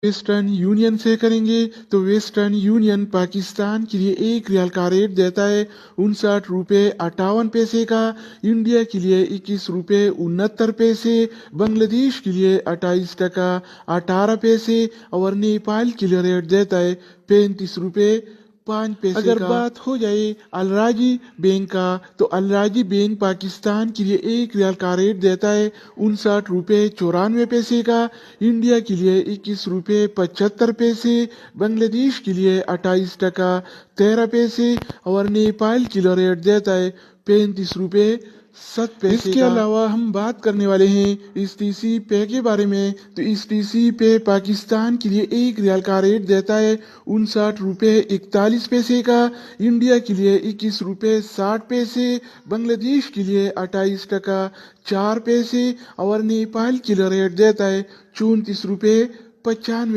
Western union से करेंगे तो वेस्टर्न यूनियन पाकिस्तान के लिए 1 रियाल का रेट देता है 59 रुपये 58 पैसे का। इंडिया के लिए 21 रुपये 69 पैसे, बांग्लादेश के लिए 28 टका 18 पैसे और नेपाल के लिए रेट देता है 35 रुपये 5 पैसे अगर का। बात हो जाए अलराजी बैंक का तो अलराजी बैंक पाकिस्तान के लिए 1 रियाल का रेट देता है 59 रुपये 94 पैसे का। इंडिया के लिए 21 रुपये 75 पैसे, बांग्लादेश के लिए 28 टका 13 पैसे और नेपाल के लिए रेट देता है 35 रुपये 7 पैसे। इसके अलावा हम बात करने वाले हैं इस टीसी पे के बारे में। तो इस टीसी पे पाकिस्तान के लिए 1 रियाल का रेट देता है 59 रुपये 41 पैसे का। इंडिया के लिए 21 रुपये 60 पैसे, बांग्लादेश के लिए 28 टका 4 पैसे और नेपाल के लिए रेट देता है 34 रुपये 95